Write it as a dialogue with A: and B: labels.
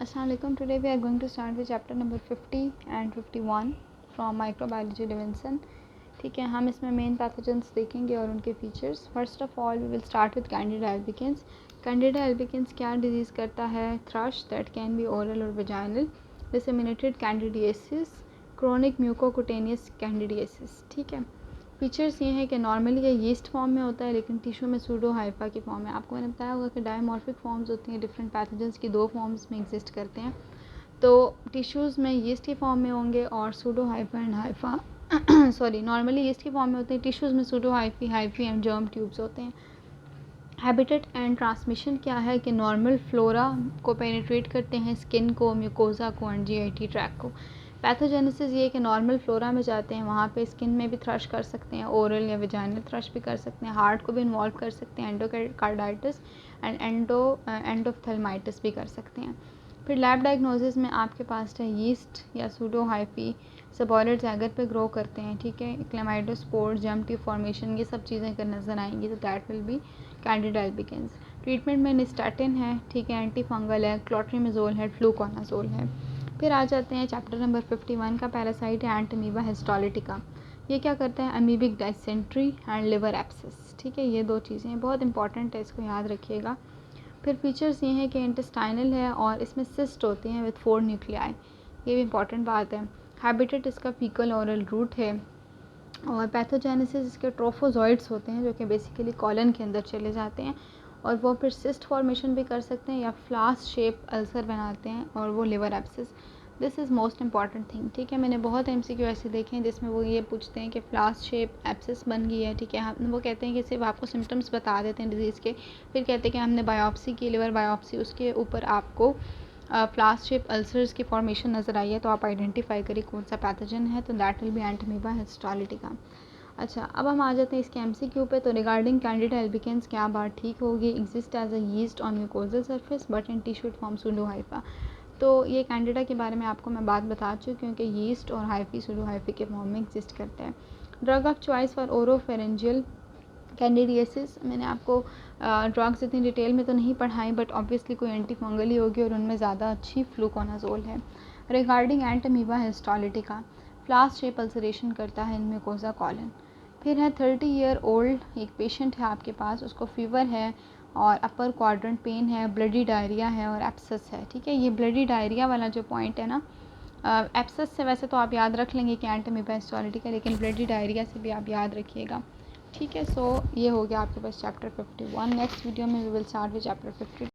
A: Assalamualaikum. Today we are going to start with chapter number 50 and 51 from microbiology division. ठीक है, हम इसमें main pathogens देखेंगे और उनके features. First of all we will start with candida albicans. Candida albicans क्या disease करता है? Thrush that can be oral और vaginal, disseminated candidiasis, chronic mucocutaneous candidiasis. ठीक है, फीचर्स ये हैं कि नॉर्मली ये यीस्ट फॉर्म में होता है लेकिन टिश्यू में सूडो हाइफा की फॉर्म में. आपको मैंने बताया होगा कि डायमॉर्फिक फॉर्म्स होती हैं, डिफरेंट पैथोजेंस की दो फॉर्म्स में एग्जिस्ट करते हैं. तो टिश्यूज़ में यीस्ट की फॉर्म में होंगे और pseudo Haifa and Haifa sorry normally yeast की फॉर्म में होते हैं. टिश्यूज़ में pseudo hyphae and germ tubes होते हैं. हैबिटेट एंड ट्रांसमिशन क्या है कि नॉर्मल फ्लोरा को पेनिट्रेट करते हैं, स्किन को, म्यूकोजा को एंड जीआईटी ट्रैक को. पैथोजेनेसिस ये कि नॉर्मल फ्लोरा में जाते हैं, वहाँ पे स्किन में भी थ्रश कर सकते हैं, ओरल या वेजाइनल थ्रश भी कर सकते हैं, हार्ट को भी इन्वॉल्व कर सकते हैं, एंडोकार्डाइटिस एंड एंडोफ्थेल्माइटिस भी कर सकते हैं. फिर लैब डायग्नोसिस में आपके पास है यीस्ट या सूडो हाइफी सबॉयलेट जैगर पे ग्रो करते हैं. ठीक है, क्लेमाइडोस्पोर, जर्म ट्यूब फॉर्मेशन, ये सब चीज़ें अगर नज़र आएंगी तो that will be Candida albicans. Treatment में निस्टैटिन है, ठीक है, एंटी फंगल है, क्लोट्रीमेजोल है, फ्लूकोनाजोल है. फिर आ जाते हैं चैप्टर नंबर 51 का. पैरासाइट है एंटमीबा हिस्टोलिटिका. ये क्या करता है? Amoebic dysentery and liver abscess. ठीक है, ये दो चीज़ें बहुत इंपॉर्टेंट है, इसको याद रखिएगा. फिर फीचर्स ये हैं कि इंटेस्टाइनल है और इसमें सिस्ट होते हैं विद 4 न्यूक्लियाई. ये भी इंपॉर्टेंट बात है. हैबिटेट इसका फीकल ओरल रूट है. और पैथोजेनेसिस इसके ट्रोफोजॉइड्स होते हैं जो कि बेसिकली कॉलन के अंदर चले जाते हैं और वो फिर सिस्ट फॉर्मेशन भी कर सकते हैं या फ्लास शेप अल्सर बनाते हैं और वो liver abscess. This is most important thing. ठीक है, मैंने बहुत MCQ ऐसे देखे हैं जिसमें वो ये पूछते हैं कि फ्लास शेप एब्सेस बन गई है. ठीक है, हम वो कहते हैं कि सिर्फ आपको सिम्टम्स बता देते हैं डिजीज़ के, फिर कहते हैं कि हमने बायोप्सी की, लिवर बायोप्सी, उसके ऊपर आपको फ्लास शेप अल्सर्स की फॉर्मेशन नज़र आई है तो आप आइडेंटिफाई करिए कौन सा पैथोजन है, तो that will be Entamoeba histolytica. अच्छा, अब हम आ जाते हैं इसके MCQ पे. तो रिगार्डिंग कैंडिडा एल्बिकेंस क्या बात ठीक होगी? Exist as a yeast on mucosal surface but in tissue form pseudo hypha. तो ये कैंडिडा के बारे में आपको मैं बात बता चुकी हूँ क्योंकि यीस्ट और हाइफी सूडो हाइफी के फॉर्म में एग्जिस्ट करते हैं. Drug of choice for oropharyngeal candidiasis, मैंने आपको ड्रग्स इतनी डिटेल में तो नहीं पढ़ाई बट ऑब्वियसली कोई एंटी फंगल ही होगी और उनमें ज़्यादा अच्छी फ्लूकोनाजोल है. रिगार्डिंग एंटमीबा हिस्टोलिटिका, फ्लास शेप अल्सरेशन करता है इन म्यूकोजा कॉलन. फिर है 30 ईयर ओल्ड एक पेशेंट है आपके पास, उसको फीवर है और अपर क्वाड्रेंट पेन है, ब्लडी डायरिया है और एप्सस है. ठीक है, ये ब्लडी डायरिया वाला जो पॉइंट है ना, एप्सस से वैसे तो आप याद रख लेंगे कि एंटमीबा हिस्टोलिटिका, लेकिन ब्लडी डायरिया से भी आप याद रखिएगा. ठीक है, सो ये हो गया आपके पास चैप्टर 51. नेक्स्ट वीडियो में we will start with chapter 52.